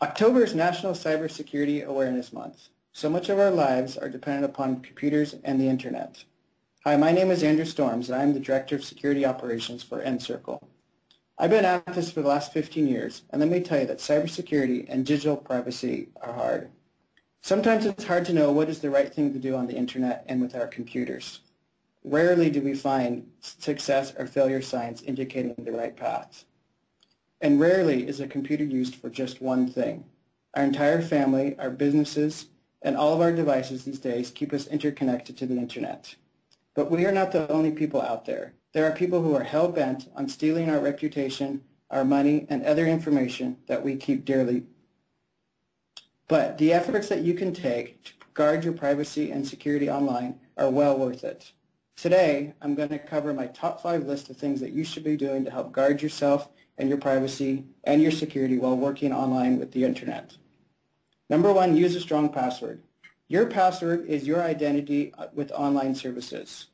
October is National Cybersecurity Awareness Month. So much of our lives are dependent upon computers and the internet. Hi, my name is Andrew Storms, and I'm the Director of Security Operations for nCircle. I've been at this for the last 15 years, and let me tell you that cybersecurity and digital privacy are hard. Sometimes it's hard to know what is the right thing to do on the internet and with our computers. Rarely do we find success or failure signs indicating the right path. And rarely is a computer used for just one thing. Our entire family, our businesses, and all of our devices these days keep us interconnected to the internet. But we are not the only people out there. There are people who are hell-bent on stealing our reputation, our money, and other information that we keep dearly. But the efforts that you can take to guard your privacy and security online are well worth it. Today, I'm going to cover my top 5 list of things that you should be doing to help guard yourself and your privacy and your security while working online with the internet. Number 1, use a strong password. Your password is your identity with online services.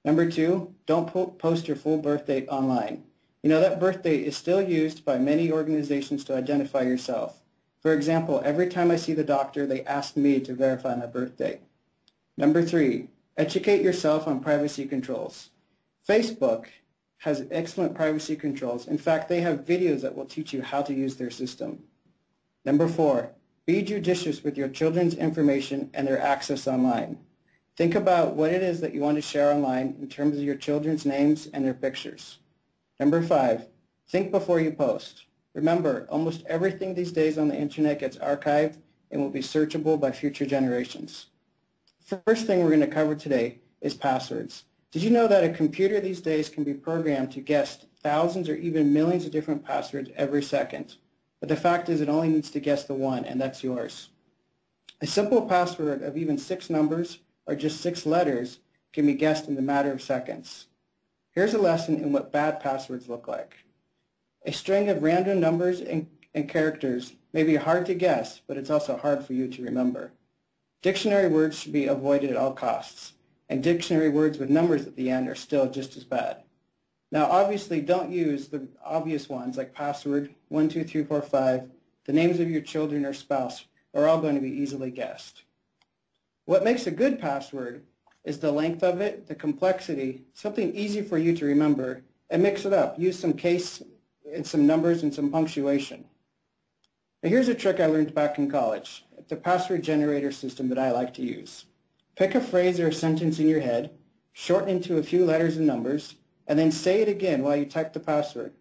Number 2, don't post your full birth date online. You know that birth date is still used by many organizations to identify yourself. For example, every time I see the doctor, they ask me to verify my birth date. Number 3, educate yourself on privacy controls. Facebook has excellent privacy controls. In fact, they have videos that will teach you how to use their system. Number 4, be judicious with your children's information and their access online. Think about what it is that you want to share online in terms of your children's names and their pictures. Number 5, think before you post. Remember, almost everything these days on the internet gets archived and will be searchable by future generations. First thing we're going to cover today is passwords. Did you know that a computer these days can be programmed to guess thousands or even millions of different passwords every second? But the fact is it only needs to guess the one, and that's yours. A simple password of even 6 numbers or just 6 letters can be guessed in the matter of seconds. Here's a lesson in what bad passwords look like. A string of random numbers and characters may be hard to guess, but it's also hard for you to remember. Dictionary words should be avoided at all costs, and dictionary words with numbers at the end are still just as bad. Now, obviously, don't use the obvious ones like password, 1, 2, 3, 4, 5, the names of your children or spouse are all going to be easily guessed. What makes a good password is the length of it, the complexity, something easy for you to remember, and mix it up. Use some case and some numbers and some punctuation. Now, here's a trick I learned back in college. It's a password generator system that I like to use. Pick a phrase or a sentence in your head, shorten into a few letters and numbers, and then say it again while you type the password.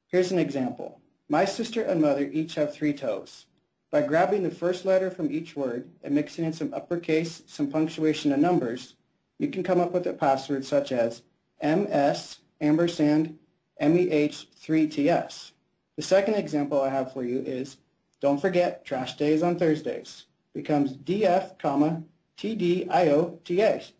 Here's an example. My sister and mother each have 3 toes. By grabbing the first letter from each word and mixing in some uppercase, some punctuation, and numbers, you can come up with a password such as MS ampersand MEH3TS. The second example I have for you is, don't forget, trash day is on Thursdays. Becomes DF, TDIOTS.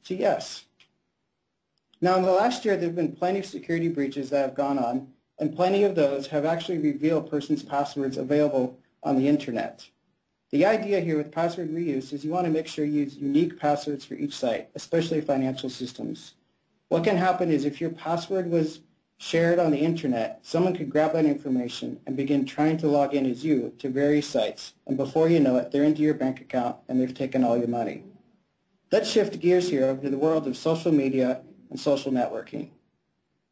Now, in the last year, there have been plenty of security breaches that have gone on, and plenty of those have actually revealed a person's passwords available on the internet. The idea here with password reuse is you want to make sure you use unique passwords for each site, especially financial systems. What can happen is if your password was shared on the internet, someone could grab that information and begin trying to log in as you to various sites, and before you know it, they're into your bank account and they've taken all your money. Let's shift gears here over to the world of social media and social networking.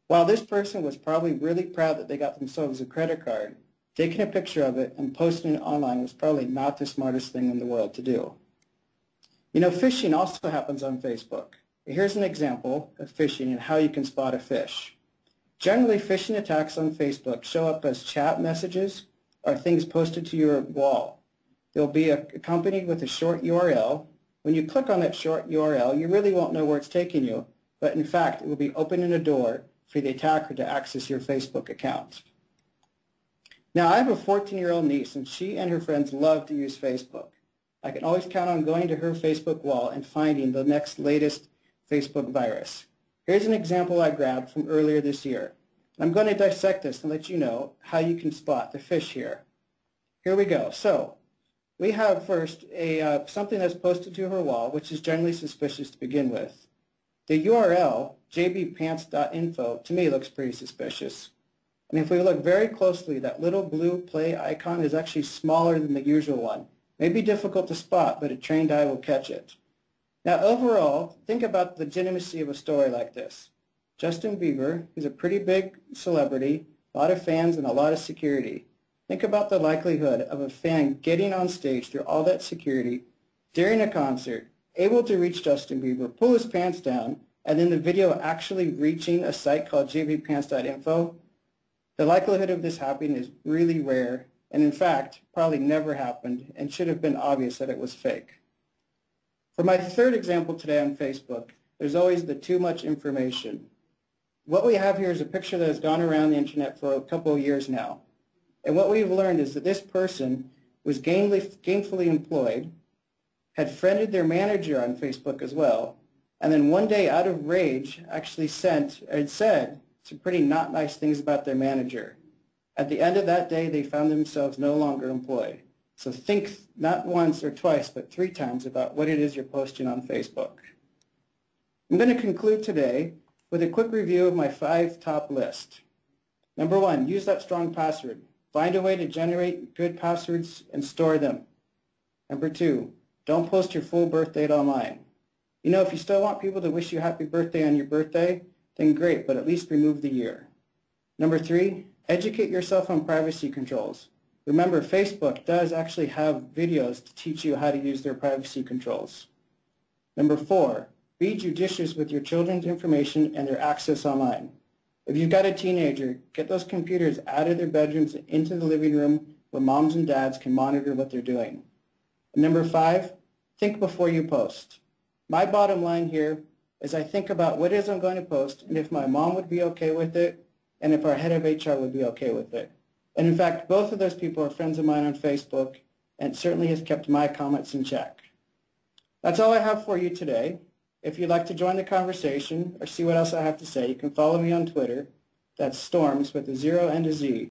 While this person was probably really proud that they got themselves a credit card, taking a picture of it and posting it online was probably not the smartest thing in the world to do. You know, phishing also happens on Facebook. Here's an example of phishing and how you can spot a phish. Generally, phishing attacks on Facebook show up as chat messages or things posted to your wall. They'll be accompanied with a short URL. When you click on that short URL, you really won't know where it's taking you, but in fact, it will be opening a door for the attacker to access your Facebook account. Now, I have a 14-year-old niece, and she and her friends love to use Facebook. I can always count on going to her Facebook wall and finding the next latest Facebook virus. Here's an example I grabbed from earlier this year. I'm going to dissect this and let you know how you can spot the phish here. Here we go. So we have first something that's posted to her wall, which is generally suspicious to begin with. The URL, jbpants.info, to me looks pretty suspicious. And if we look very closely, that little blue play icon is actually smaller than the usual one. May be difficult to spot, but a trained eye will catch it. Now overall, think about the legitimacy of a story like this. Justin Bieber, who's a pretty big celebrity, a lot of fans and a lot of security. Think about the likelihood of a fan getting on stage through all that security during a concert, able to reach Justin Bieber, pull his pants down, and then the video actually reaching a site called jvpants.info. The likelihood of this happening is really rare, and in fact, probably never happened and should have been obvious that it was fake. For my third example today on Facebook, there's always the too much information. What we have here is a picture that has gone around the internet for a couple of years now. And what we've learned is that this person was gainfully employed, had friended their manager on Facebook as well, and then one day out of rage actually said some pretty not nice things about their manager. At the end of that day, they found themselves no longer employed. So think not once or twice, but 3 times about what it is you're posting on Facebook. I'm going to conclude today with a quick review of my 5 top list. Number 1, use that strong password. Find a way to generate good passwords and store them. Number 2, don't post your full birth date online. You know, if you still want people to wish you happy birthday on your birthday, then great, but at least remove the year. Number 3, educate yourself on privacy controls. Remember, Facebook does actually have videos to teach you how to use their privacy controls. Number 4, be judicious with your children's information and their access online. If you've got a teenager, get those computers out of their bedrooms and into the living room where moms and dads can monitor what they're doing. And number 5, think before you post. My bottom line here is I think about what it is I'm going to post and if my mom would be okay with it and if our head of HR would be okay with it. And in fact, both of those people are friends of mine on Facebook and it certainly has kept my comments in check. That's all I have for you today. If you'd like to join the conversation or see what else I have to say, you can follow me on Twitter. That's Storms with a 0 and a Z.